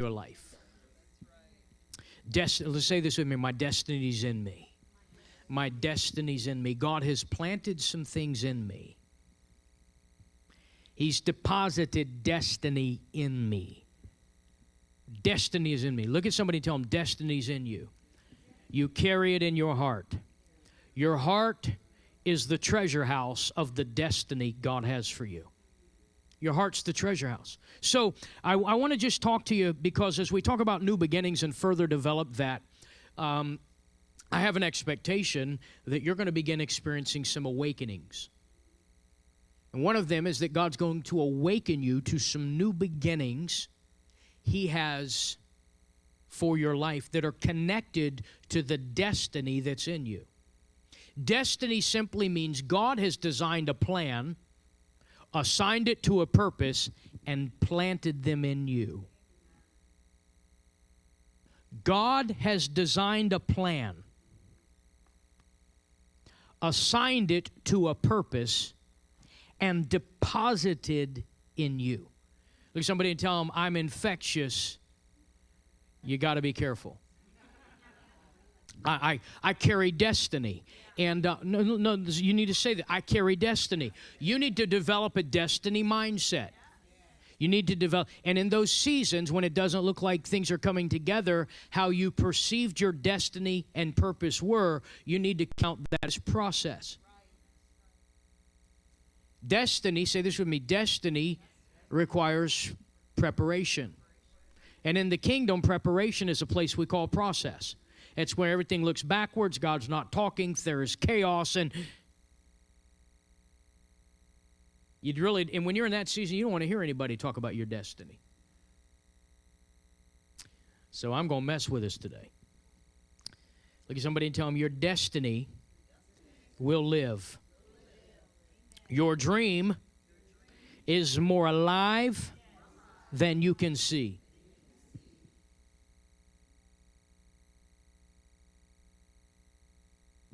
your life. Let's say this with me. My destiny's in me. My destiny's in me. God has planted some things in me. He's deposited destiny in me. Destiny is in me. Look at somebody and tell them, destiny's in you. You carry it in your heart. Your heart is the treasure house of the destiny God has for you. Your heart's the treasure house. So I want to just talk to you because as we talk about new beginnings and further develop that, I have an expectation that you're going to begin experiencing some awakenings. And one of them is that God's going to awaken you to some new beginnings He has for your life that are connected to the destiny that's in you. Destiny simply means God has designed a plan, assigned it to a purpose, and planted them in you. God has designed a plan, assigned it to a purpose, and deposited in you. Look at somebody and tell them, I'm infectious. You got to be careful. I carry destiny. And no, you need to say that. I carry destiny. You need to develop a destiny mindset. You need to develop, and in those seasons when it doesn't look like things are coming together, how you perceived your destiny and purpose were, you need to count that as process. Destiny, say this with me, destiny requires preparation. And in the kingdom, preparation is a place we call process. It's where everything looks backwards, God's not talking, there is chaos, and and when you're in that season, you don't want to hear anybody talk about your destiny. So I'm going to mess with us today. Look at somebody and tell them, your destiny will live. Your dream is more alive than you can see.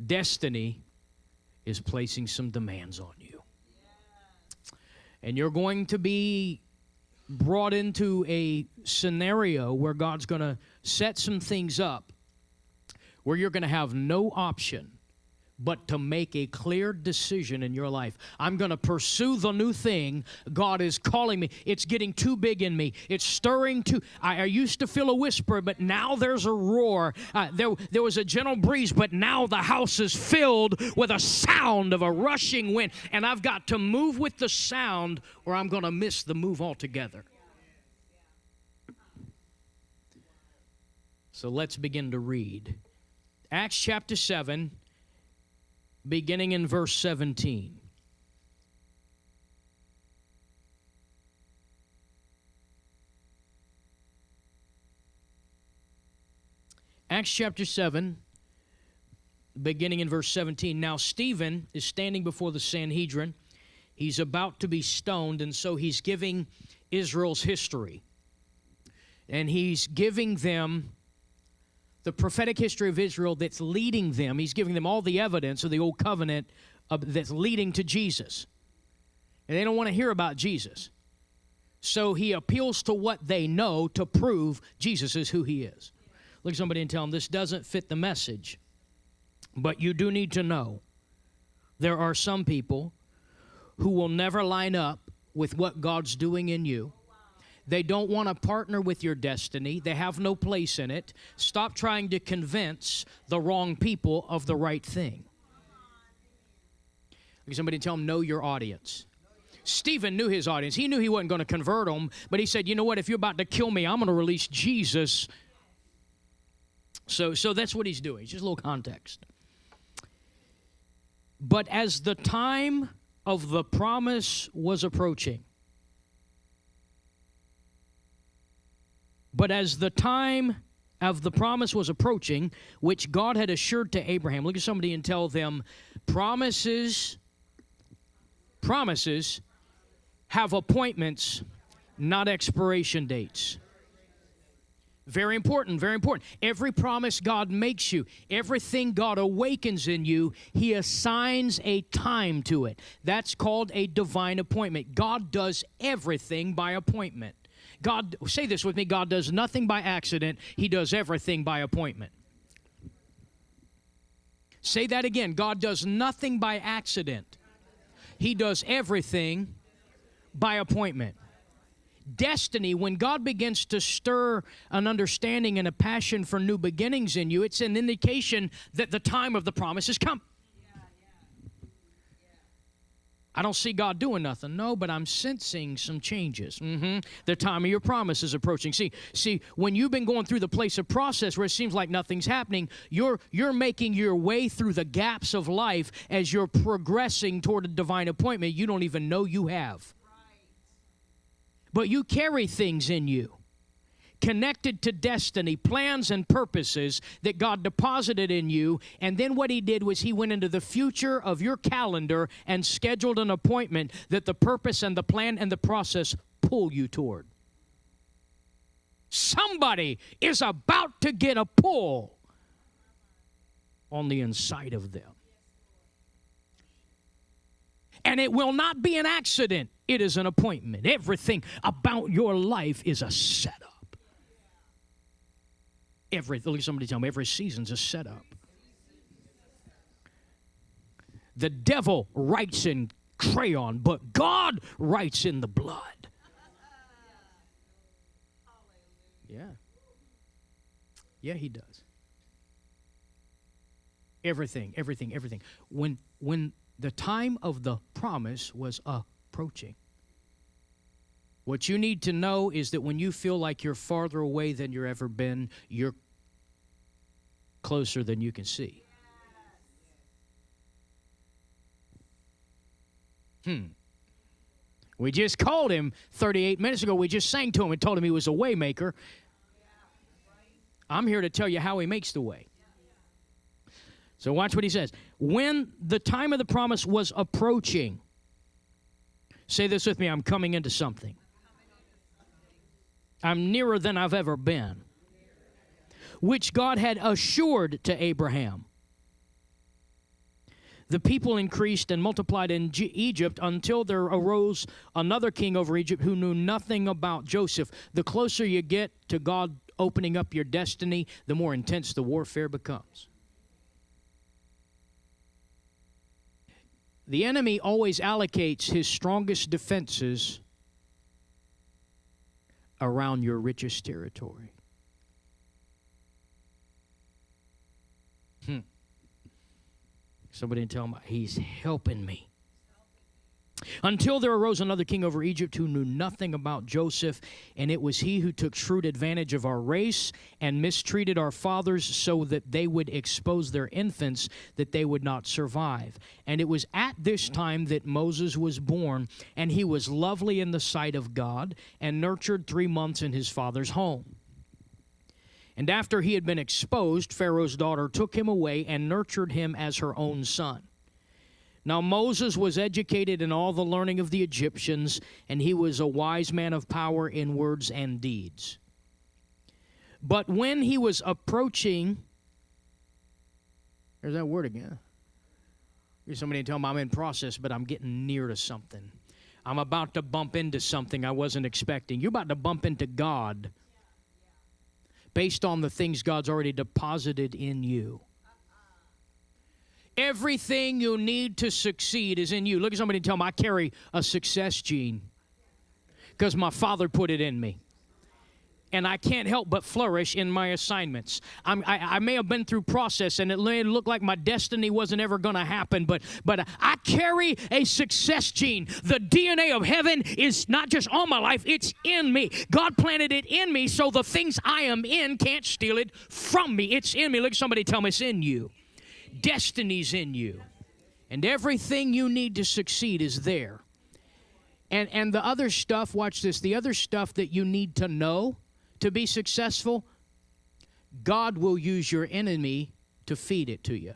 Destiny is placing some demands on you. And you're going to be brought into a scenario where God's going to set some things up where you're going to have no option but to make a clear decision in your life. I'm going to pursue the new thing God is calling me. It's getting too big in me. It's stirring too. I used to feel a whisper, but now there's a roar. There was a gentle breeze, but now the house is filled with a sound of a rushing wind. And I've got to move with the sound or I'm going to miss the move altogether. So let's begin to read. Acts chapter 7. Beginning in verse 17. Acts chapter 7, beginning in verse 17. Now Stephen is standing before the Sanhedrin. He's about to be stoned, and so he's giving Israel's history. And he's giving them the prophetic history of Israel that's leading them. He's giving them all the evidence of the old covenant that's leading to Jesus. And they don't want to hear about Jesus. So he appeals to what they know to prove Jesus is who he is. Look at somebody and tell them, this doesn't fit the message. But you do need to know there are some people who will never line up with what God's doing in you. They don't want to partner with your destiny. They have no place in it. Stop trying to convince the wrong people of the right thing. Somebody tell them, know your audience. Stephen knew his audience. He knew he wasn't going to convert them, but he said, you know what, if you're about to kill me, I'm going to release Jesus. So that's what he's doing. Just a little context. But as the time of the promise was approaching, But as the time of the promise was approaching, which God had assured to Abraham, look at somebody and tell them, promises have appointments, not expiration dates. Very important, very important. Every promise God makes you, everything God awakens in you, He assigns a time to it. That's called a divine appointment. God does everything by appointment. God, say this with me, God does nothing by accident. He does everything by appointment. Say that again. God does nothing by accident. He does everything by appointment. Destiny, when God begins to stir an understanding and a passion for new beginnings in you, it's an indication that the time of the promise has come. I don't see God doing nothing. No, but I'm sensing some changes. The time of your promise is approaching. See, when you've been going through the place of process where it seems like nothing's happening, you're making your way through the gaps of life as you're progressing toward a divine appointment you don't even know you have. But you carry things in you connected to destiny, plans and purposes that God deposited in you. And then what he did was he went into the future of your calendar and scheduled an appointment that the purpose and the plan and the process pull you toward. Somebody is about to get a pull on the inside of them. And it will not be an accident. It is an appointment. Everything about your life is a setup. Look at somebody tell me, every season's a setup. The devil writes in crayon, but God writes in the blood. Yeah, he does. Everything. When the time of the promise was approaching, what you need to know is that when you feel like you're farther away than you've ever been, you're closer than you can see. We just called him 38 minutes ago. We just sang to him and told him he was a way maker. I'm here to tell you how he makes the way. So watch what he says. When the time of the promise was approaching, say this with me, I'm coming into something. I'm nearer than I've ever been, which God had assured to Abraham. The people increased and multiplied in Egypt until there arose another king over Egypt who knew nothing about Joseph. The closer you get to God opening up your destiny, the more intense the warfare becomes. The enemy always allocates his strongest defenses around your richest territory. Somebody tell him, he's helping me. Until there arose another king over Egypt who knew nothing about Joseph, and it was he who took shrewd advantage of our race and mistreated our fathers so that they would expose their infants, that they would not survive. And it was at this time that Moses was born, and he was lovely in the sight of God and nurtured 3 months in his father's home. And after he had been exposed, Pharaoh's daughter took him away and nurtured him as her own son. Now Moses was educated in all the learning of the Egyptians, and he was a wise man of power in words and deeds. But when he was approaching, there's that word again. Somebody tell me I'm in process, but I'm getting near to something. I'm about to bump into something I wasn't expecting. You're about to bump into God based on the things God's already deposited in you. Everything you need to succeed is in you. Look at somebody and tell them, I carry a success gene because my father put it in me. And I can't help but flourish in my assignments. I may have been through process, and it looked like my destiny wasn't ever going to happen, but I carry a success gene. The DNA of heaven is not just on my life, it's in me. God planted it in me, so the things I am in can't steal it from me. It's in me. Look at somebody tell me it's in you. Destiny's in you. And everything you need to succeed is there. And the other stuff, watch this, the other stuff that you need to know to be successful, God will use your enemy to feed it to you.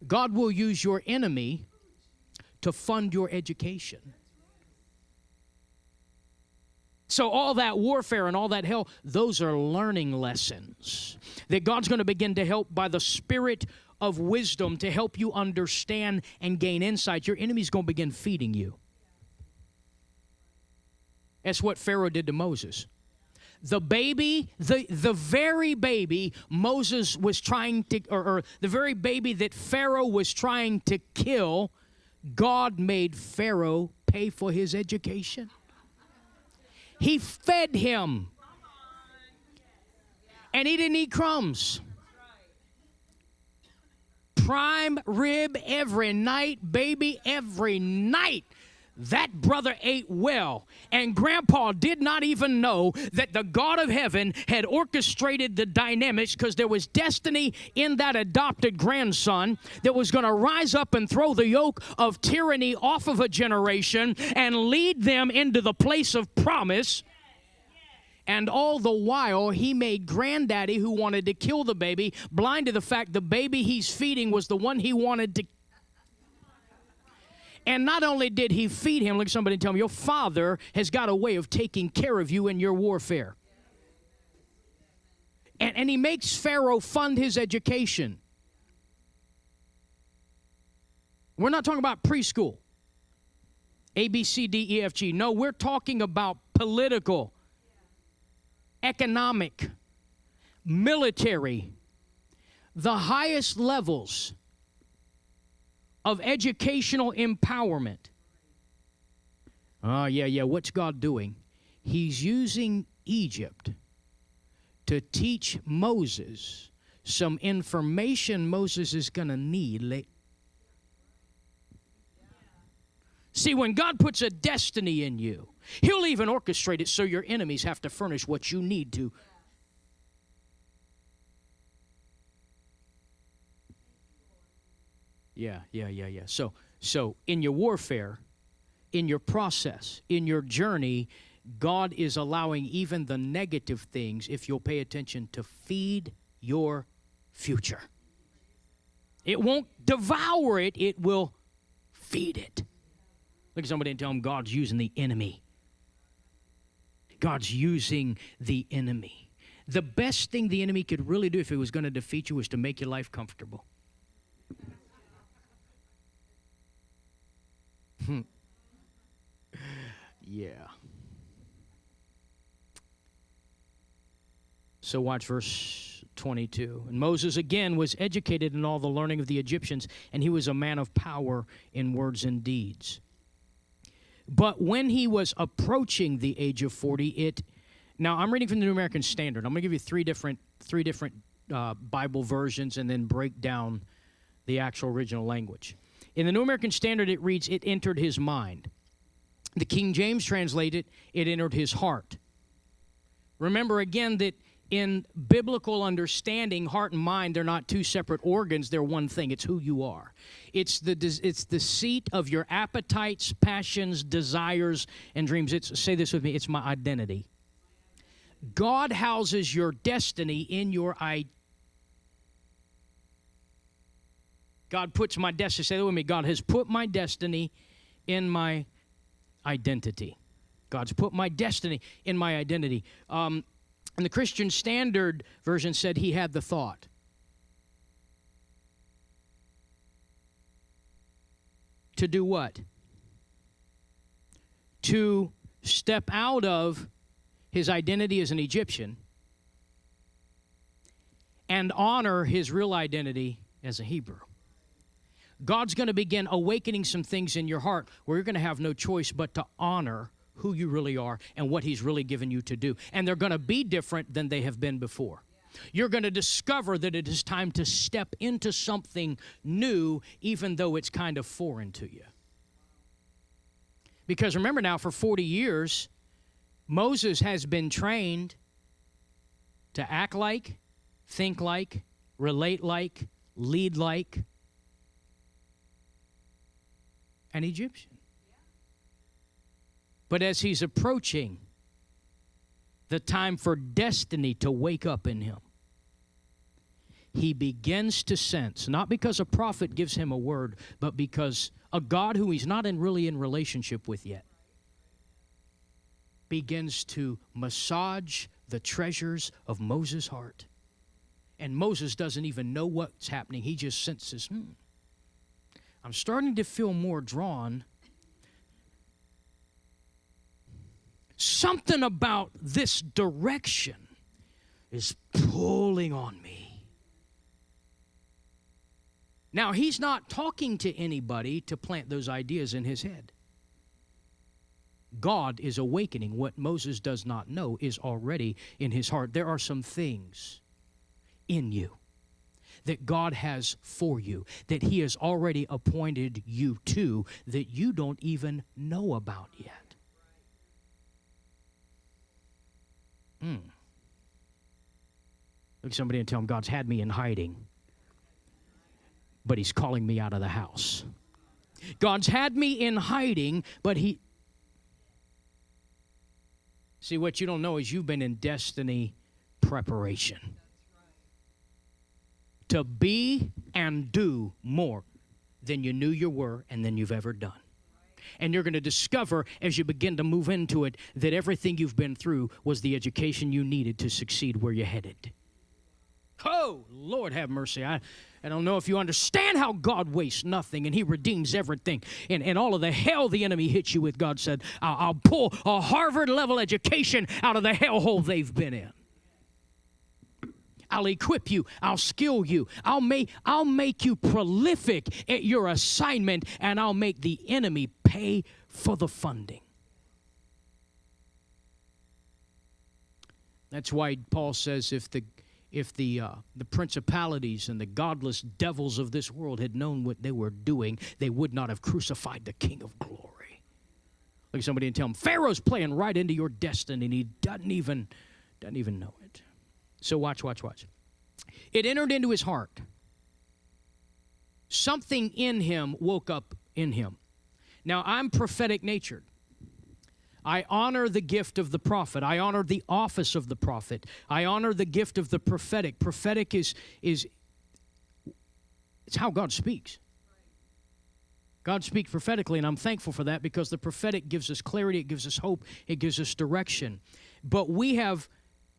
God will use your enemy to fund your education. So all that warfare and all that hell, those are learning lessons that God's going to begin to help by the Spirit of wisdom to help you understand and gain insight, your enemy's going to begin feeding you. That's what Pharaoh did to Moses. The baby, the very baby Moses was trying to, or the very baby that Pharaoh was trying to kill, God made Pharaoh pay for his education. He fed him. And he didn't eat crumbs. Prime rib every night, baby, every night. That brother ate well, and Grandpa did not even know that the God of heaven had orchestrated the dynamics, because there was destiny in that adopted grandson that was going to rise up and throw the yoke of tyranny off of a generation and lead them into the place of promise. And all the while, he made Granddaddy, who wanted to kill the baby, blind to the fact the baby he's feeding was the one he wanted to. And not only did he feed him, look at somebody and tell him, your father has got a way of taking care of you in your warfare. And he makes Pharaoh fund his education. We're not talking about preschool. A, B, C, D, E, F, G. No, we're talking about political, economic, military, the highest levels of educational empowerment. What's God doing? He's using Egypt to teach Moses some information Moses is going to need later. See, when God puts a destiny in you, He'll even orchestrate it so your enemies have to furnish what you need to. Yeah. So in your warfare, in your process, in your journey, God is allowing even the negative things, if you'll pay attention, to feed your future. It won't devour it, it will feed it. Look at somebody and tell them, God's using the enemy. God's using the enemy. The best thing the enemy could really do if he was going to defeat you was to make your life comfortable. Yeah. So watch verse 22. And Moses again was educated in all the learning of the Egyptians, and he was a man of power in words and deeds. But when he was approaching the age of 40, now I'm reading from the New American Standard. I'm going to give you three different Bible versions and then break down the actual original language. In the New American Standard, it reads, it entered his mind. The King James translated, it entered his heart. Remember again that in biblical understanding, heart and mind, they're not two separate organs. They're one thing. It's who you are. It's the seat of your appetites, passions, desires, and dreams. Say this with me. It's my identity. God houses your destiny in your identity. God puts my destiny. Say that with me. God has put my destiny in my identity. God's put my destiny in my identity. And the Christian Standard Version said he had the thought. To do what? To step out of his identity as an Egyptian and honor his real identity as a Hebrew. God's going to begin awakening some things in your heart where you're going to have no choice but to honor who you really are and what He's really given you to do. And they're going to be different than they have been before. You're going to discover that it is time to step into something new, even though it's kind of foreign to you. Because remember now, for 40 years, Moses has been trained to act like, think like, relate like, lead like an Egyptian. But as he's approaching the time for destiny to wake up in him, he begins to sense, not because a prophet gives him a word, but because a God who he's not really in relationship with yet begins to massage the treasures of Moses' heart And Moses doesn't even know what's happening. He just senses, I'm starting to feel more drawn. Something about this direction is pulling on me. Now, he's not talking to anybody to plant those ideas in his head. God is awakening. What Moses does not know is already in his heart. There are some things in you that God has for you, that he has already appointed you to, that you don't even know about yet. Look at somebody and tell them, God's had me in hiding, but he's calling me out of the house. God's had me in hiding, but he... See, what you don't know is you've been in destiny preparation. To be and do more than you knew you were and than you've ever done. And you're going to discover as you begin to move into it that everything you've been through was the education you needed to succeed where you're headed. Oh, Lord have mercy. I don't know if you understand how God wastes nothing and he redeems everything. And all of the hell the enemy hits you with, God said, I'll pull a Harvard-level education out of the hellhole they've been in. I'll equip you. I'll skill you. I'll make you prolific at your assignment, and I'll make the enemy pay for the funding. That's why Paul says if the principalities and the godless devils of this world had known what they were doing, they would not have crucified the King of Glory. Look at somebody and tell them, Pharaoh's playing right into your destiny, and he doesn't even know it. So watch. It entered into his heart. Something in him woke up in him. Now, I'm prophetic natured. I honor the gift of the prophet. I honor the office of the prophet. I honor the gift of the prophetic. Prophetic is it's how God speaks. God speaks prophetically, and I'm thankful for that because the prophetic gives us clarity, it gives us hope, it gives us direction. But we have,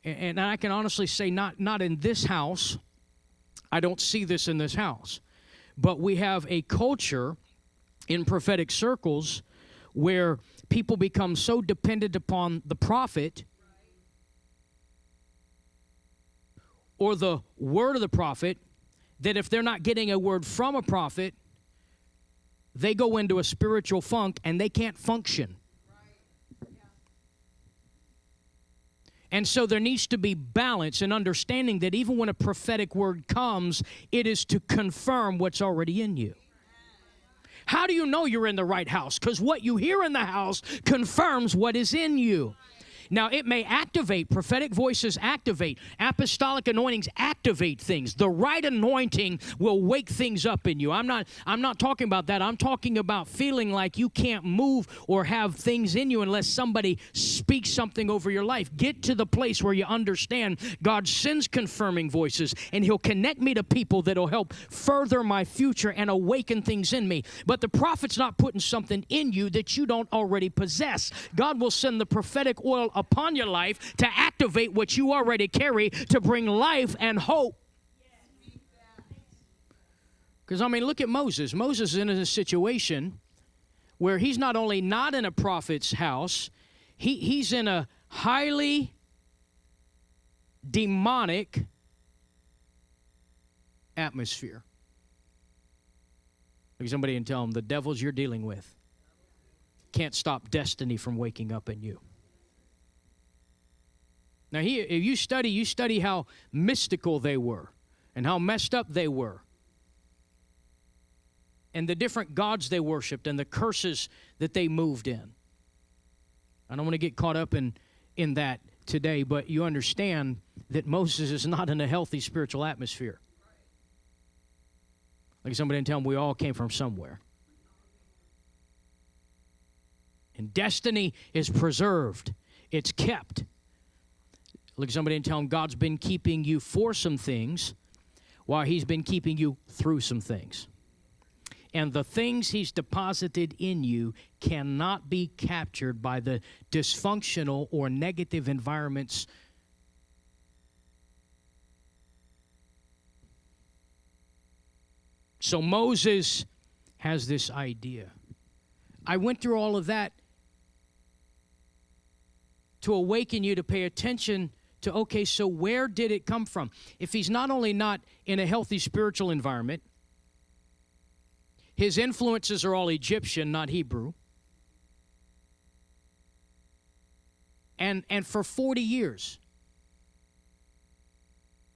and I can honestly say not in this house, I don't see this in this house, but we have a culture in prophetic circles where people become so dependent upon the prophet or the word of the prophet that if they're not getting a word from a prophet, they go into a spiritual funk and they can't function. And so there needs to be balance and understanding that even when a prophetic word comes, it is to confirm what's already in you. How do you know you're in the right house? Because what you hear in the house confirms what is in you. Now, it may activate, prophetic voices activate, apostolic anointings activate things. The right anointing will wake things up in you. I'm not talking about that. I'm talking about feeling like you can't move or have things in you unless somebody speaks something over your life. Get to the place where you understand God sends confirming voices, and he'll connect me to people that'll help further my future and awaken things in me. But the prophet's not putting something in you that you don't already possess. God will send the prophetic oil upon your life to activate what you already carry to bring life and hope. Because, look at Moses. Moses is in a situation where he's not only not in a prophet's house, he's in a highly demonic atmosphere. Look at somebody and tell them, the devils you're dealing with can't stop destiny from waking up in you. Now, here, if you study how mystical they were and how messed up they were and the different gods they worshiped and the curses that they moved in. I don't want to get caught up in that today, but you understand that Moses is not in a healthy spiritual atmosphere. Like somebody tell them we all came from somewhere. And destiny is preserved. It's kept. Look at somebody and tell them God's been keeping you for some things while he's been keeping you through some things. And the things he's deposited in you cannot be captured by the dysfunctional or negative environments So Moses has this idea. I went through all of that to awaken you to pay attention to, okay, so where did it come from? If he's not only not in a healthy spiritual environment, his influences are all Egyptian, not Hebrew. And for 40 years,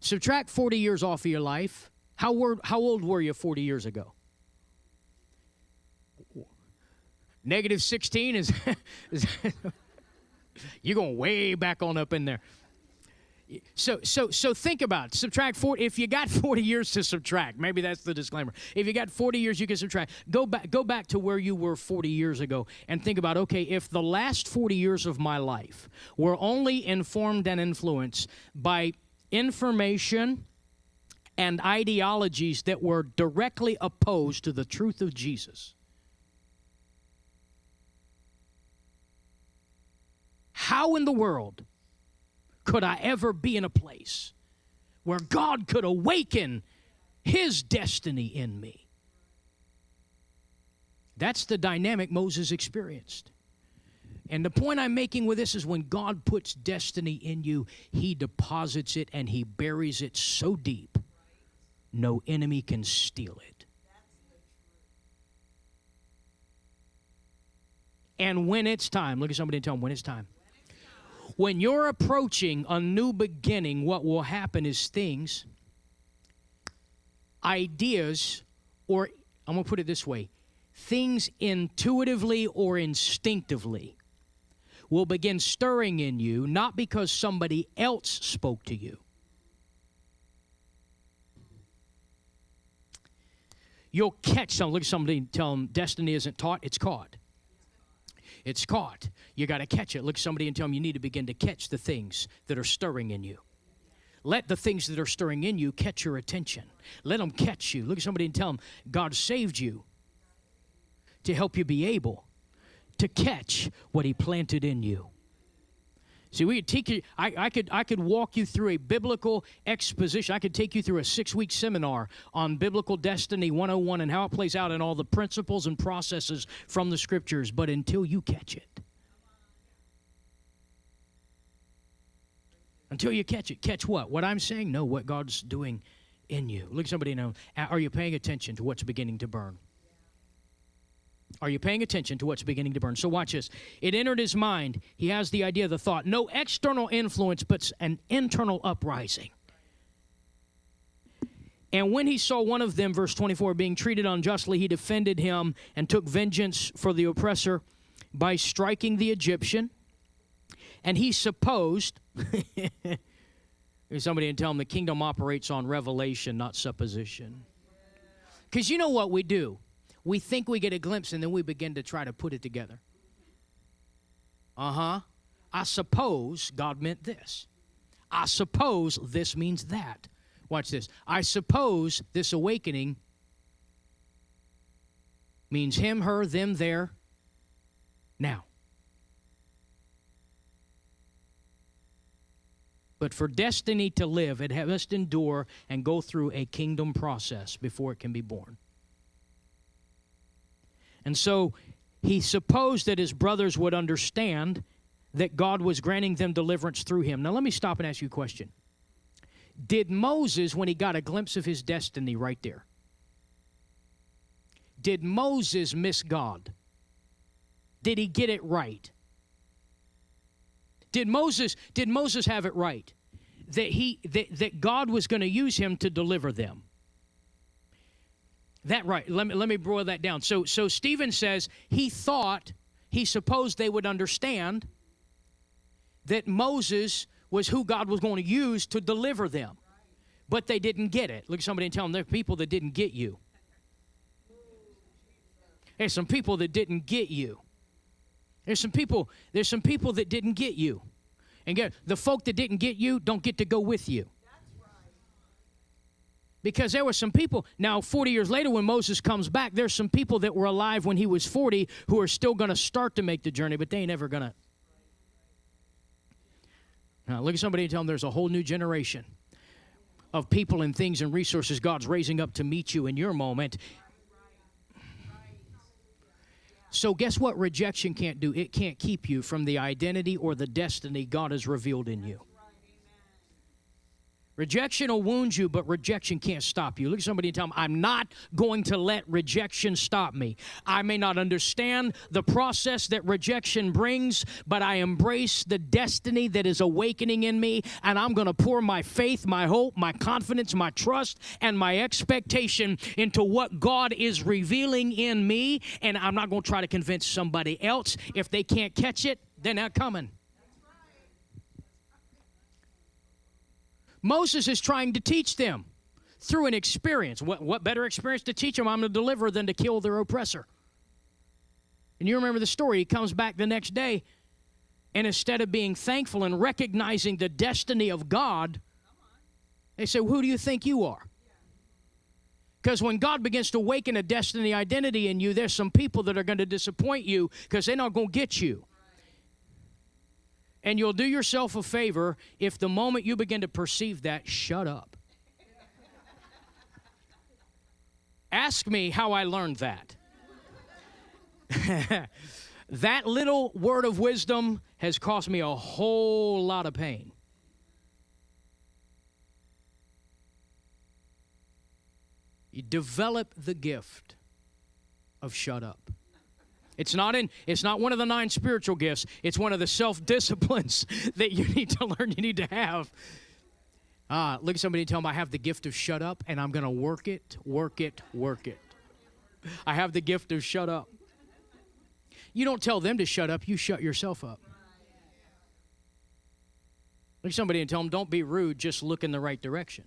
subtract 40 years off of your life. How old were you 40 years ago? Negative 16 is you're going way back on up in there. So think about it. Subtract 40. If you got 40 years to subtract, maybe that's the disclaimer. If you got 40 years, you can subtract. Go back to where you were 40 years ago and think about, okay, if the last 40 years of my life were only informed and influenced by information and ideologies that were directly opposed to the truth of Jesus, how in the world could I ever be in a place where God could awaken His destiny in me? That's the dynamic Moses experienced. And the point I'm making with this is when God puts destiny in you, He deposits it and He buries it so deep, no enemy can steal it. And when it's time, look at somebody and tell them when it's time. When you're approaching a new beginning, what will happen is things, ideas, or I'm going to put it this way, things intuitively or instinctively will begin stirring in you, not because somebody else spoke to you. You'll catch something. Look at somebody and tell them destiny isn't taught, it's caught. It's caught. You got to catch it. Look at somebody and tell them you need to begin to catch the things that are stirring in you. Let the things that are stirring in you catch your attention. Let them catch you. Look at somebody and tell them God saved you to help you be able to catch what He planted in you. See, we could take you, I could walk you through a biblical exposition. I could take you through a 6-week seminar on Biblical Destiny 101 and how it plays out and all the principles and processes from the Scriptures, but until you catch it. Until you catch it. Catch what? What I'm saying? No, what God's doing in you. Look at somebody and know, are you paying attention to what's beginning to burn? Are you paying attention to what's beginning to burn? So watch this. It entered his mind. He has the idea, the thought. No external influence, but an internal uprising. And when he saw one of them, verse 24, being treated unjustly, he defended him and took vengeance for the oppressor by striking the Egyptian. And he supposed, somebody can tell him the kingdom operates on revelation, not supposition. Because you know what we do? We think we get a glimpse, and then we begin to try to put it together. I suppose God meant this. I suppose this means that. Watch this. I suppose this awakening means him, her, them, there, now. But for destiny to live, it must endure and go through a kingdom process before it can be born. And so he supposed that his brothers would understand that God was granting them deliverance through him. Now let me stop and ask you a question. Did Moses, when he got a glimpse of his destiny right there, did Moses miss God? Did he get it right? Did Moses have it right? That God was going to use him to deliver them? That right. Let me boil that down. So Stephen says he supposed they would understand that Moses was who God was going to use to deliver them. But they didn't get it. Look at somebody and tell them there are people that didn't get you. There's some people that didn't get you. There's some people that didn't get you. And the folk that didn't get you don't get to go with you. Because there were some people, now 40 years later when Moses comes back, there's some people that were alive when he was 40 who are still going to start to make the journey, but they ain't ever going to. Now look at somebody and tell them there's a whole new generation. of people and things and resources God's raising up to meet you in your moment. So guess what rejection can't do? It can't keep you from the identity or the destiny God has revealed in you. Rejection will wound you, but rejection can't stop you. Look at somebody and tell them, I'm not going to let rejection stop me. I may not understand the process that rejection brings, but I embrace the destiny that is awakening in me, and I'm going to pour my faith, my hope, my confidence, my trust, and my expectation into what God is revealing in me, and I'm not going to try to convince somebody else. If they can't catch it, they're not coming. Moses is trying to teach them through an experience. What better experience to teach them I'm a deliverer than to kill their oppressor? And you remember the story. He comes back the next day, and instead of being thankful and recognizing the destiny of God, they say, who do you think you are? Because when God begins to awaken a destiny identity in you, there's some people that are going to disappoint you because they're not going to get you. And you'll do yourself a favor if the moment you begin to perceive that, shut up. Ask me how I learned that. That little word of wisdom has cost me a whole lot of pain. You develop the gift of shut up. It's not one of the 9 spiritual gifts. It's one of the self-disciplines that you need to learn, you need to have. Look at somebody and tell them, I have the gift of shut up, and I'm going to work it, work it, work it. I have the gift of shut up. You don't tell them to shut up, you shut yourself up. Look at somebody and tell them, don't be rude, just look in the right direction.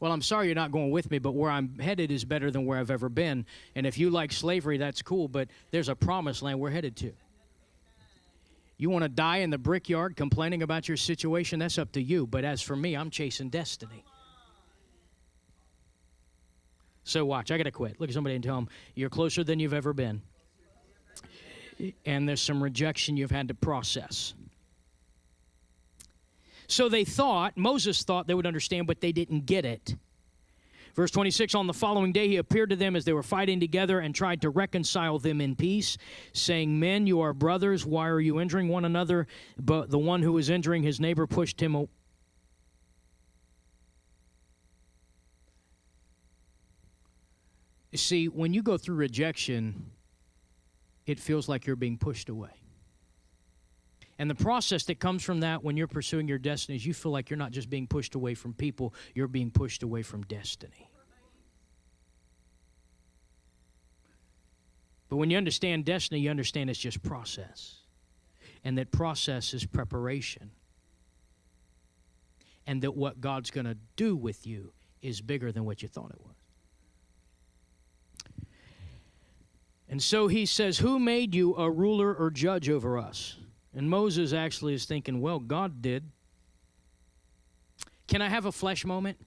Well, I'm sorry you're not going with me, but where I'm headed is better than where I've ever been. And if you like slavery, that's cool, but there's a promised land we're headed to. You want to die in the brickyard complaining about your situation? That's up to you. But as for me, I'm chasing destiny. So watch, I got to quit. Look at somebody and tell them, you're closer than you've ever been. And there's some rejection you've had to process. So Moses thought they would understand, but they didn't get it. Verse 26, on the following day he appeared to them as they were fighting together and tried to reconcile them in peace, saying, men, you are brothers, why are you injuring one another? But the one who was injuring his neighbor pushed him away. You see, when you go through rejection, it feels like you're being pushed away. And the process that comes from that when you're pursuing your destiny is you feel like you're not just being pushed away from people, you're being pushed away from destiny. But when you understand destiny, you understand it's just process. And that process is preparation. And that what God's going to do with you is bigger than what you thought it was. And so he says, who made you a ruler or judge over us? And Moses actually is thinking, well, God did. Can I have a flesh moment?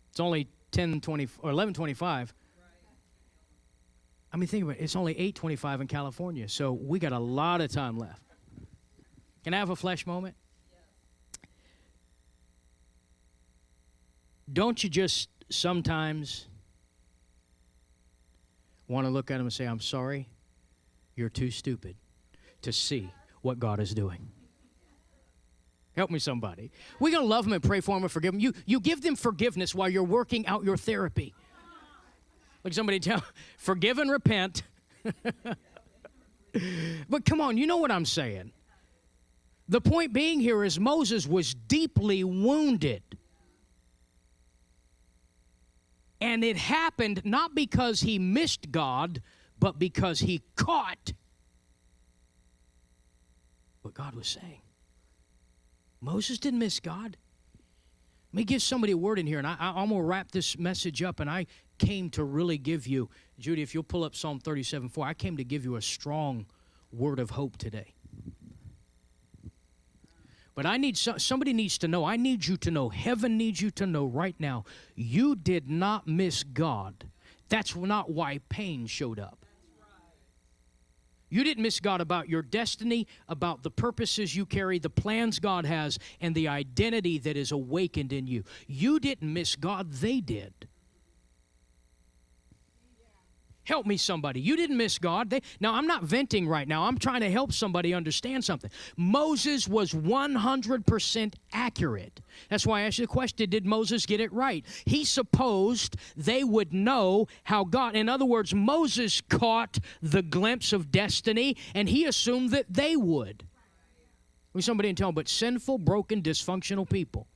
It's only 10:20 or 11:25. I mean, think about it. It's only 8:25 in California, so we got a lot of time left. Can I have a flesh moment? Don't you just sometimes want to look at him and say, I'm sorry, you're too stupid to see what God is doing. Help me, somebody. We're going to love them and pray for them and forgive them. You give them forgiveness while you're working out your therapy. Like somebody tell, forgive and repent. But come on, you know what I'm saying. The point being here is Moses was deeply wounded. And it happened not because he missed God, but because he caught what God was saying. Moses didn't miss God. Let me give somebody a word in here, and I'm going to wrap this message up, and I came to really give you, Judy, if you'll pull up Psalm 37:4, I came to give you a strong word of hope today. But I need somebody needs to know. I need you to know. Heaven needs you to know right now. You did not miss God. That's not why pain showed up. You didn't miss God about your destiny, about the purposes you carry, the plans God has, and the identity that is awakened in you. You didn't miss God, they did. Help me, somebody. You didn't miss God. Now, I'm not venting right now. I'm trying to help somebody understand something. Moses was 100% accurate. That's why I asked you the question, did Moses get it right? He supposed they would know how God, in other words, Moses caught the glimpse of destiny, and he assumed that they would. Somebody didn't tell him, but sinful, broken, dysfunctional people.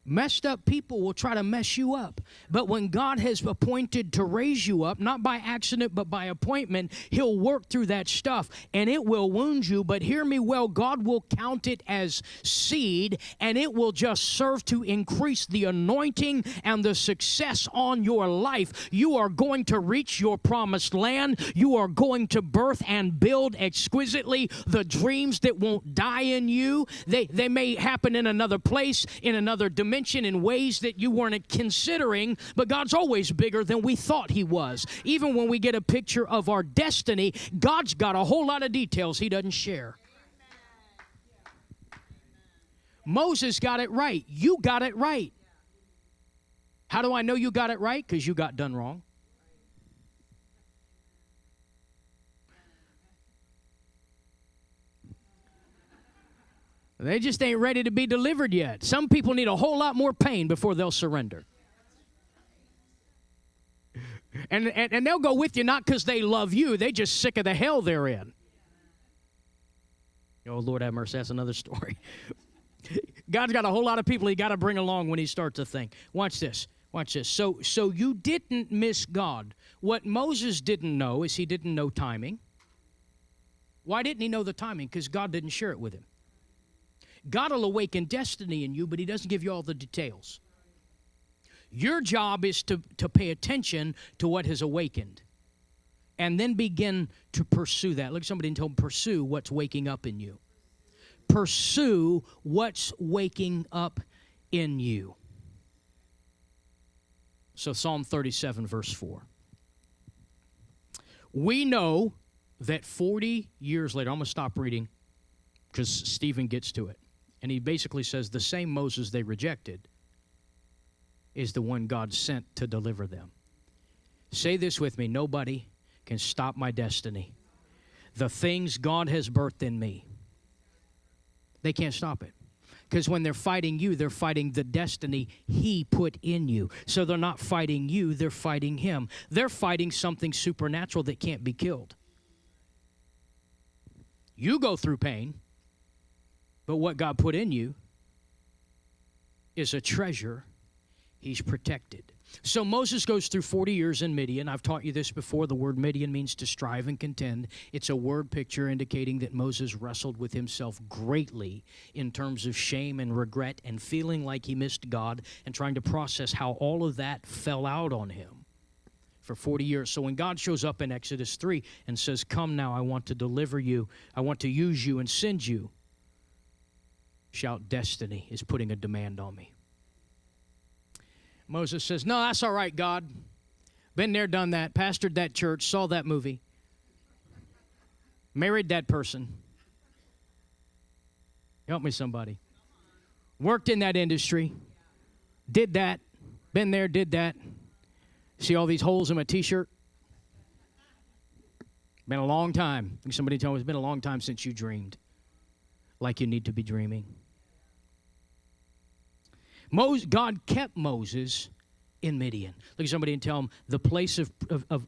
Messed up people will try to mess you up. But when God has appointed to raise you up, not by accident, but by appointment, he'll work through that stuff, and it will wound you. But hear me well, God will count it as seed, and it will just serve to increase the anointing and the success on your life. You are going to reach your promised land. You are going to birth and build exquisitely the dreams that won't die in you. They may happen in another place, in another dimension, in ways that you weren't considering, but God's always bigger than we thought he was. Even when we get a picture of our destiny, God's got a whole lot of details he doesn't share. Moses got it right. You got it right. How do I know you got it right? Because you got done wrong. They just ain't ready to be delivered yet. Some people need a whole lot more pain before they'll surrender. And they'll go with you not because they love you. They're just sick of the hell they're in. Oh, Lord have mercy. That's another story. God's got a whole lot of people he got to bring along when he starts to think. Watch this. Watch this. So you didn't miss God. What Moses didn't know is he didn't know timing. Why didn't he know the timing? Because God didn't share it with him. God will awaken destiny in you, but he doesn't give you all the details. Your job is to pay attention to what has awakened and then begin to pursue that. Look at somebody and tell them, pursue what's waking up in you. Pursue what's waking up in you. So Psalm 37, verse 4. We know that 40 years later, I'm going to stop reading because Stephen gets to it. And he basically says the same Moses they rejected is the one God sent to deliver them. Say this with me. Nobody can stop my destiny. The things God has birthed in me, they can't stop it. Because when they're fighting you, they're fighting the destiny he put in you. So they're not fighting you, they're fighting him. They're fighting something supernatural that can't be killed. You go through pain. But what God put in you is a treasure he's protected. So Moses goes through 40 years in Midian. I've taught you this before. The word Midian means to strive and contend. It's a word picture indicating that Moses wrestled with himself greatly in terms of shame and regret and feeling like he missed God and trying to process how all of that fell out on him for 40 years. So when God shows up in Exodus 3 and says, come now, I want to deliver you. I want to use you and send you. Shout, destiny is putting a demand on me. Moses says, no, that's all right, God. Been there, done that, pastored that church, saw that movie, married that person. Help me, somebody. Worked in that industry, did that, been there, did that. See all these holes in my t-shirt? Been a long time. Somebody told me it's been a long time since you dreamed like you need to be dreaming. God kept Moses in Midian. Look at somebody and tell them the place of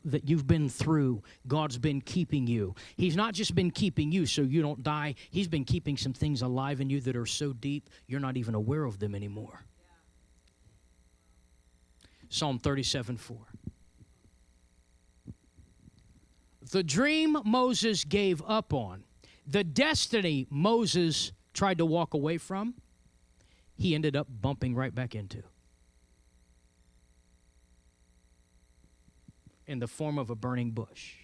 that you've been through, God's been keeping you. He's not just been keeping you so you don't die. He's been keeping some things alive in you that are so deep you're not even aware of them anymore. Psalm 37:4. The dream Moses gave up on, the destiny Moses tried to walk away from, he ended up bumping right back into in the form of a burning bush.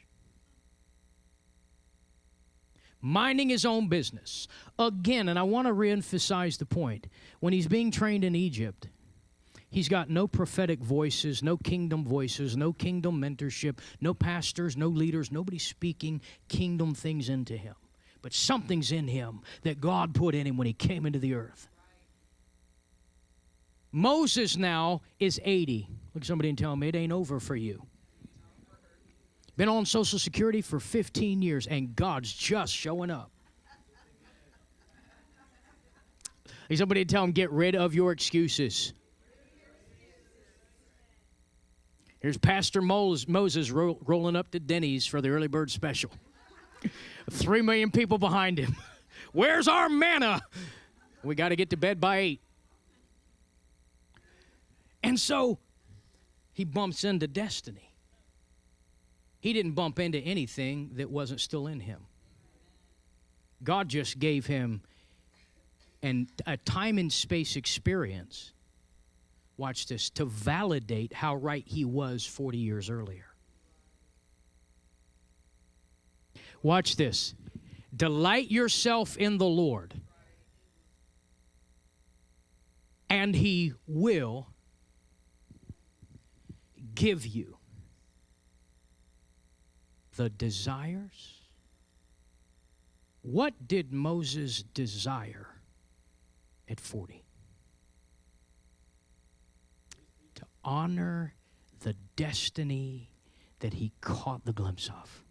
Minding his own business. Again, and I want to reemphasize the point, when he's being trained in Egypt, He's got no prophetic voices, no kingdom voices, no kingdom mentorship, no pastors, no leaders, nobody speaking kingdom things into him. But something's in him that God put in him when he came into the earth. Moses now is 80. Look at somebody and tell him it ain't over for you. Been on Social Security for 15 years, and God's just showing up. Hey, somebody tell him, get rid of your excuses. Here's Pastor Moses rolling up to Denny's for the early bird special. 3 million people behind him. Where's our manna? We got to get to bed by 8. And so he bumps into destiny. He didn't bump into anything that wasn't still in him. God just gave him a time and space experience, watch this, to validate how right he was 40 years earlier. Watch this. Delight yourself in the Lord, and he will give you the desires. What did Moses desire at 40? To honor the destiny that he caught the glimpse of.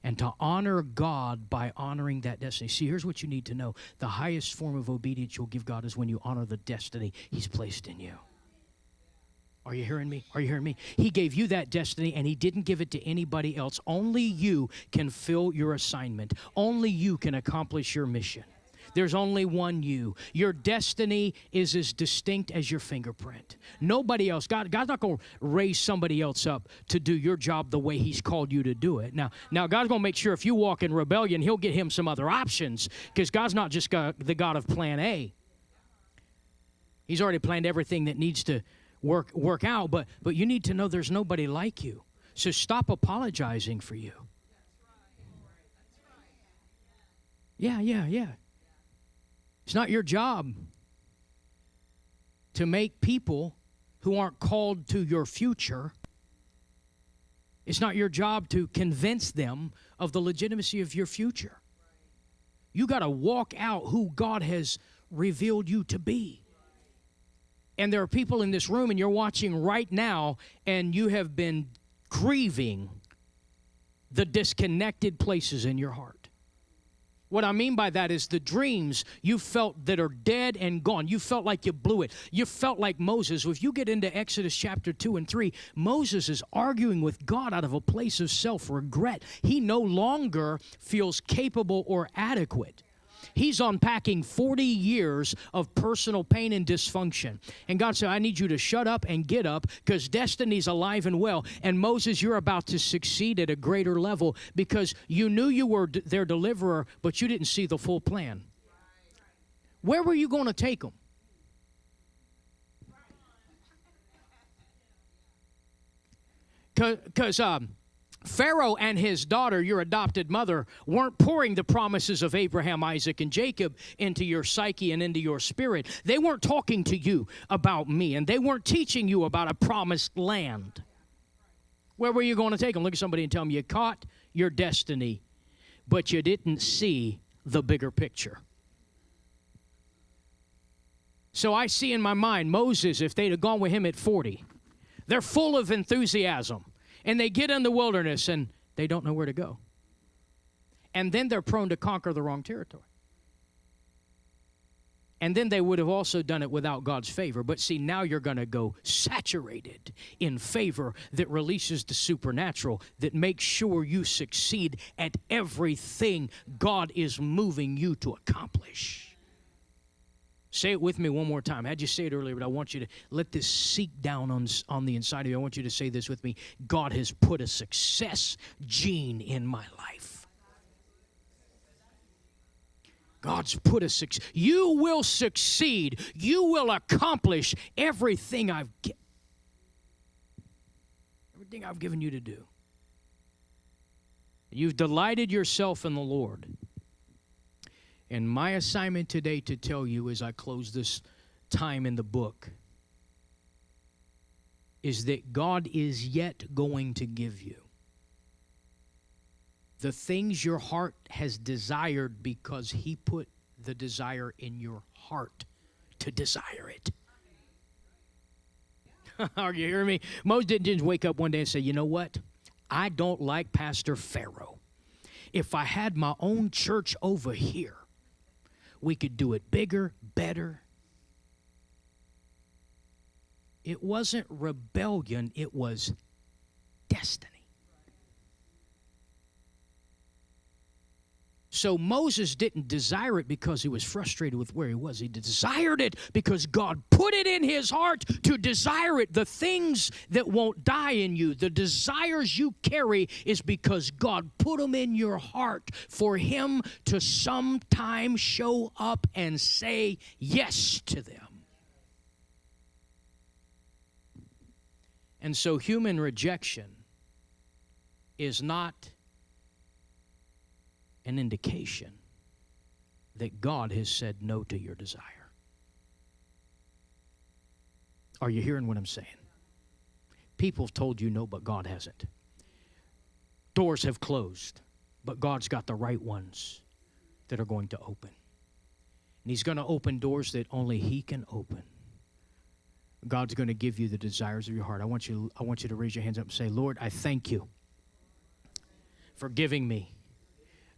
And to honor God by honoring that destiny. See, here's what you need to know. The highest form of obedience you'll give God is when you honor the destiny he's placed in you. Are you hearing me? Are you hearing me? He gave you that destiny, and he didn't give it to anybody else. Only you can fill your assignment. Only you can accomplish your mission. There's only one you. Your destiny is as distinct as your fingerprint. Nobody else. God's not going to raise somebody else up to do your job the way he's called you to do it. Now God's going to make sure if you walk in rebellion, he'll get him some other options, because God's not just the God of plan A. He's already planned everything that needs to work out, but you need to know there's nobody like you. So stop apologizing for you. Yeah. It's not your job to make people who aren't called to your future. It's not your job to convince them of the legitimacy of your future. You got to walk out who God has revealed you to be. And there are people in this room, and you're watching right now, and you have been grieving the disconnected places in your heart. What I mean by that is the dreams you felt that are dead and gone. You felt like you blew it. You felt like Moses. If you get into Exodus chapter 2 and 3, Moses is arguing with God out of a place of self-regret. He no longer feels capable or adequate. He's unpacking 40 years of personal pain and dysfunction. And God said, I need you to shut up and get up, because destiny's alive and well. And Moses, you're about to succeed at a greater level, because you knew you were their deliverer, but you didn't see the full plan. Where were you going to take them? Because Pharaoh and his daughter, your adopted mother, weren't pouring the promises of Abraham, Isaac, and Jacob into your psyche and into your spirit. They weren't talking to you about me, and they weren't teaching you about a promised land. Where were you going to take them? Look at somebody and tell them you caught your destiny, but you didn't see the bigger picture. So I see in my mind, Moses, if they'd have gone with him at 40, they're full of enthusiasm. And they get in the wilderness, and they don't know where to go. And then they're prone to conquer the wrong territory. And then they would have also done it without God's favor. But see, now you're going to go saturated in favor that releases the supernatural, that makes sure you succeed at everything God is moving you to accomplish. Say it with me one more time. I had you say it earlier, but I want you to let this seep down on the inside of you. I want you to say this with me. God has put a success gene in my life. God's put a success. You will succeed. You will accomplish everything I've given you to do. You've delighted yourself in the Lord. And my assignment today to tell you as I close this time in the book is that God is yet going to give you the things your heart has desired because He put the desire in your heart to desire it. Are you hearing me? Moses didn't just wake up one day and say, you know what? I don't like Pastor Pharaoh. If I had my own church over here, we could do it bigger, better. It wasn't rebellion, it was destiny. So Moses didn't desire it because he was frustrated with where he was. He desired it because God put it in his heart to desire it. The things that won't die in you, the desires you carry, is because God put them in your heart for Him to sometime show up and say yes to them. And so human rejection is not an indication that God has said no to your desire. Are you hearing what I'm saying? People have told you no, but God hasn't. Doors have closed, but God's got the right ones that are going to open. And He's going to open doors that only He can open. God's going to give you the desires of your heart. I want you to raise your hands up and say, Lord, I thank you for giving me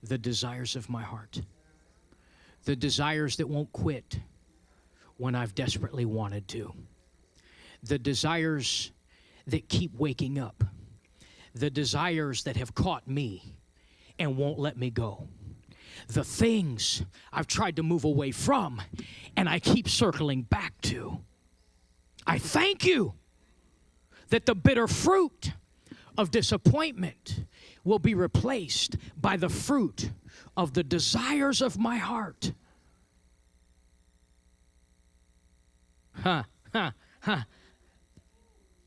the desires of my heart, the desires that won't quit when I've desperately wanted to, the desires that keep waking up, the desires that have caught me and won't let me go, the things I've tried to move away from and I keep circling back to. I thank you that the bitter fruit of disappointment will be replaced by the fruit of the desires of my heart.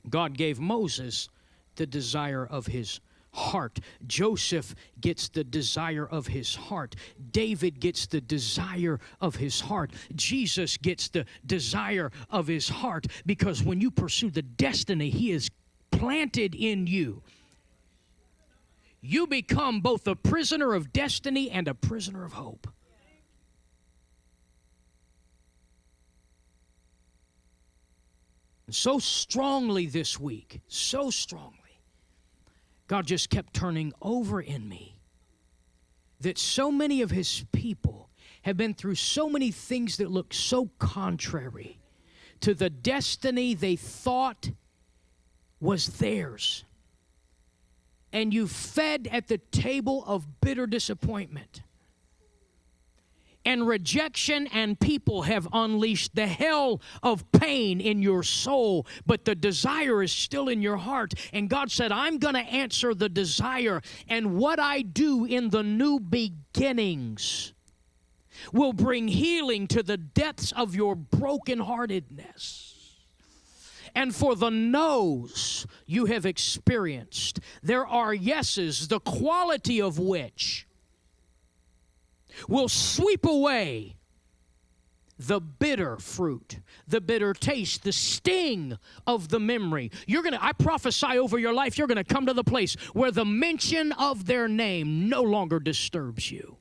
God gave Moses the desire of his heart. Joseph gets the desire of his heart. David gets the desire of his heart. Jesus gets the desire of his heart, because when you pursue the destiny He has planted in you, you become both a prisoner of destiny and a prisoner of hope. And so strongly this week, so strongly, God just kept turning over in me that so many of His people have been through so many things that look so contrary to the destiny they thought was theirs. And you fed at the table of bitter disappointment. And rejection and people have unleashed the hell of pain in your soul, but the desire is still in your heart. And God said, I'm going to answer the desire. And what I do in the new beginnings will bring healing to the depths of your brokenheartedness. And for the no's you have experienced, there are yeses, the quality of which will sweep away the bitter fruit, the bitter taste, the sting of the memory. I prophesy over your life, you're going to come to the place where the mention of their name no longer disturbs you.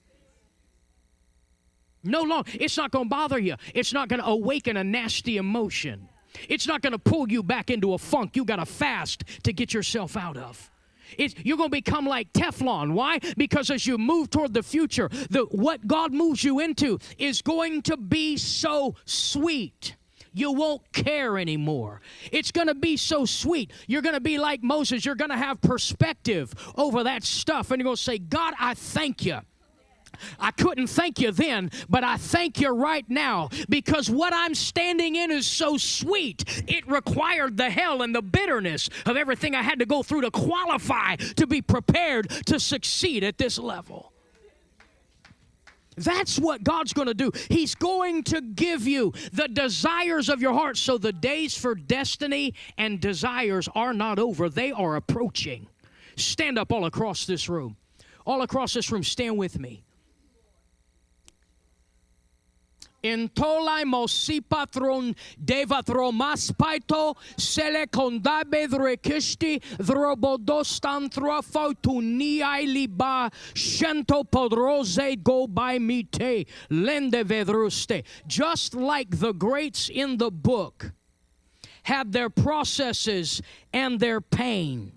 No longer. It's not going to bother you. It's not going to awaken a nasty emotion. It's not going to pull you back into a funk you got to fast to get yourself out of. You're going to become like Teflon. Why? Because as you move toward the future, what God moves you into is going to be so sweet. You won't care anymore. It's going to be so sweet. You're going to be like Moses. You're going to have perspective over that stuff. And you're going to say, God, I thank you. I couldn't thank you then, but I thank you right now, because what I'm standing in is so sweet. It required the hell and the bitterness of everything I had to go through to qualify to be prepared to succeed at this level. That's what God's going to do. He's going to give you the desires of your heart. So the days for destiny and desires are not over. They are approaching. Stand up all across this room. All across this room, stand with me. Intolai mosipatron devathromas paito sele kondabe drekishti drobodostan thrafotuniai liba shento podrose go by mite lende vedruste. Just like the greats in the book had their processes and their pain,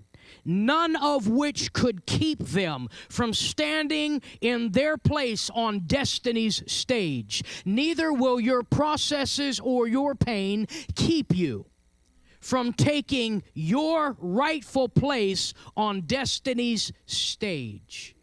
none of which could keep them from standing in their place on destiny's stage. Neither will your processes or your pain keep you from taking your rightful place on destiny's stage.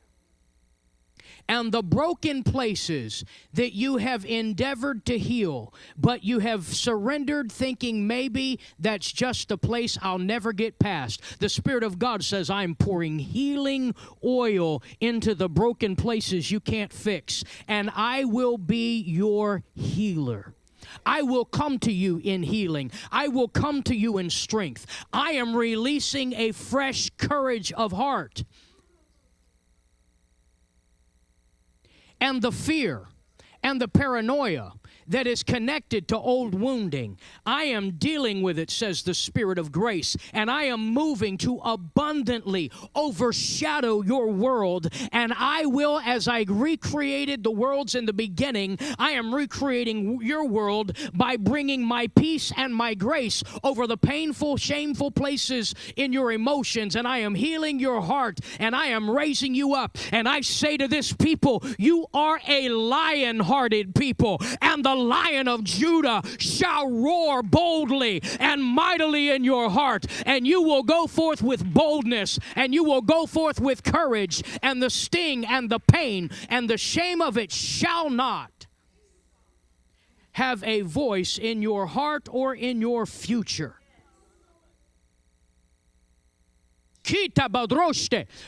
And the broken places that you have endeavored to heal, but you have surrendered thinking maybe that's just a place I'll never get past. The Spirit of God says, I'm pouring healing oil into the broken places you can't fix, and I will be your healer. I will come to you in healing. I will come to you in strength. I am releasing a fresh courage of heart. And the fear and the paranoia that is connected to old wounding, I am dealing with it, says the Spirit of grace, and I am moving to abundantly overshadow your world, and I will, as I recreated the worlds in the beginning, I am recreating your world by bringing my peace and my grace over the painful, shameful places in your emotions, and I am healing your heart, and I am raising you up, and I say to this people, you are a lion-hearted people, and the Lion of Judah shall roar boldly and mightily in your heart, and you will go forth with boldness, and you will go forth with courage, and the sting and the pain and the shame of it shall not have a voice in your heart or in your future.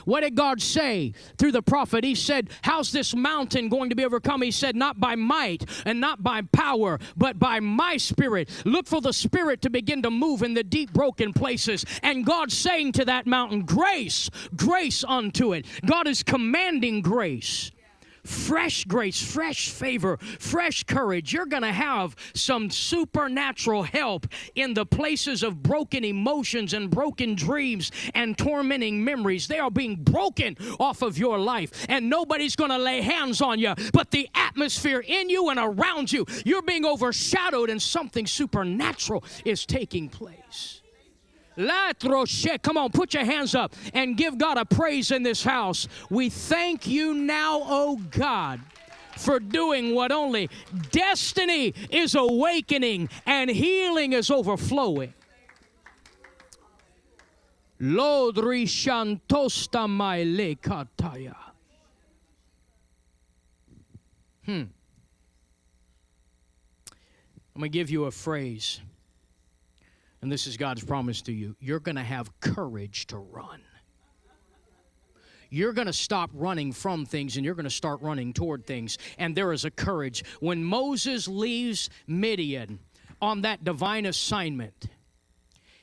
What did God say through the prophet? He said, how's this mountain going to be overcome? He said, not by might and not by power, but by my Spirit. Look for the Spirit to begin to move in the deep broken places. And God's saying to that mountain, grace, grace unto it. God is commanding grace. Fresh grace, fresh favor, fresh courage. You're going to have some supernatural help in the places of broken emotions and broken dreams and tormenting memories. They are being broken off of your life, and nobody's going to lay hands on you, but the atmosphere in you and around you, you're being overshadowed, and something supernatural is taking place. Come on, put your hands up and give God a praise in this house. We thank you now, oh God, for doing what only destiny is awakening and healing is overflowing. Lodri shantosta maile kataya. I'm going to give you a phrase. And this is God's promise to you. You're going to have courage to run. You're going to stop running from things, and you're going to start running toward things. And there is a courage. When Moses leaves Midian on that divine assignment,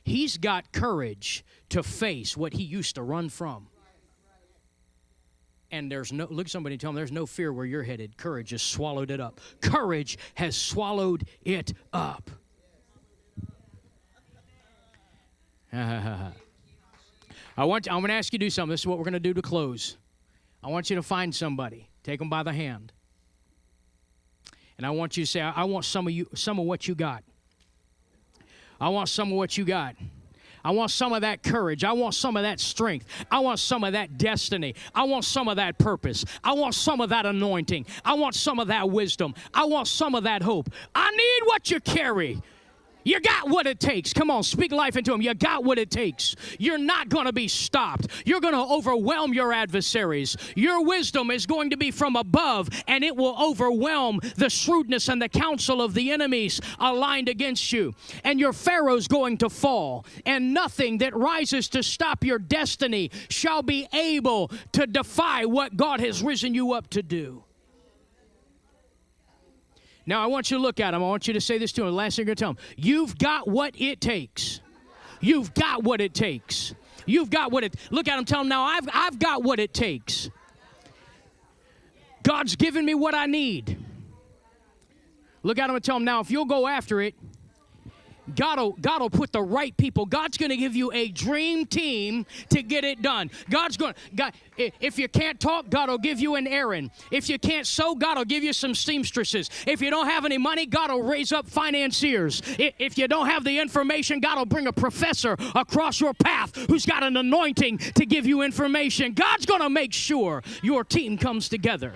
he's got courage to face what he used to run from. And there's no, look at somebody and tell them, there's no fear where you're headed. Courage has swallowed it up. Courage has swallowed it up. I'm going to ask you to do something. This is what we're going to do to close. I want you to find somebody. Take them by the hand. And I want you to say, I want some of what you got. I want some of what you got. I want some of that courage. I want some of that strength. I want some of that destiny. I want some of that purpose. I want some of that anointing. I want some of that wisdom. I want some of that hope. I need what you carry. You got what it takes. Come on, speak life into them. You got what it takes. You're not going to be stopped. You're going to overwhelm your adversaries. Your wisdom is going to be from above, and it will overwhelm the shrewdness and the counsel of the enemies aligned against you. And your Pharaoh's going to fall, and nothing that rises to stop your destiny shall be able to defy what God has risen you up to do. Now, I want you to look at him. I want you to say this to him. The last thing you're going to tell him. You've got what it takes. You've got what it takes. You've got what it... Look at him. Tell him, now, I've got what it takes. God's given me what I need. Look at them and tell them, now, if you'll go after it, God will put the right people. God's going to give you a dream team to get it done. If you can't talk, God will give you an Aaron. If you can't sew, God will give you some seamstresses. If you don't have any money, God will raise up financiers. If you don't have the information, God will bring a professor across your path who's got an anointing to give you information. God's going to make sure your team comes together.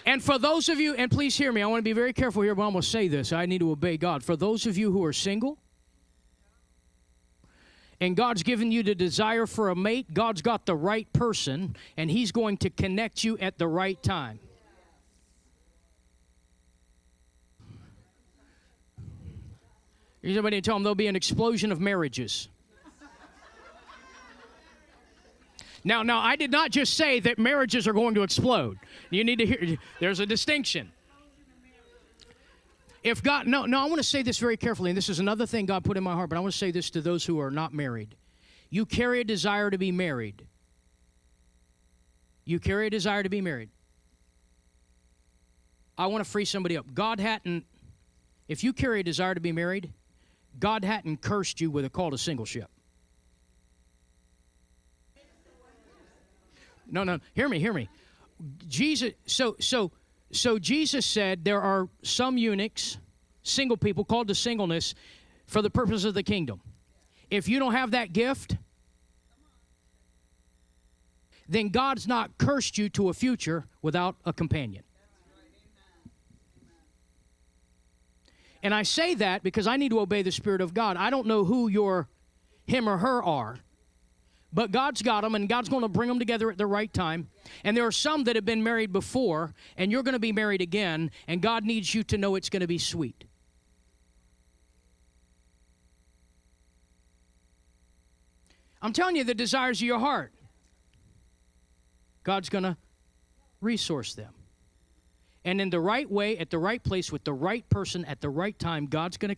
And for those of you, and please hear me, I want to be very careful here, but I'm going to say this. I need to obey God. For those of you who are single, and God's given you the desire for a mate, God's got the right person, and He's going to connect you at the right time. Here's somebody tell them there'll be an explosion of marriages. Now, I did not just say that marriages are going to explode. You need to hear, there's a distinction. If God, I want to say this very carefully, and this is another thing God put in my heart, but I want to say this to those who are not married. You carry a desire to be married. You carry a desire to be married. I want to free somebody up. If you carry a desire to be married, God hadn't cursed you with a call to singleship. No, hear me. Jesus, so Jesus said there are some eunuchs, single people called to singleness for the purpose of the kingdom. If you don't have that gift, then God's not cursed you to a future without a companion. And I say that because I need to obey the Spirit of God. I don't know who your him or her are. But God's got them, and God's going to bring them together at the right time. And there are some that have been married before, and you're going to be married again, and God needs you to know it's going to be sweet. I'm telling you the desires of your heart. God's going to resource them. And in the right way, at the right place, with the right person, at the right time, God's going to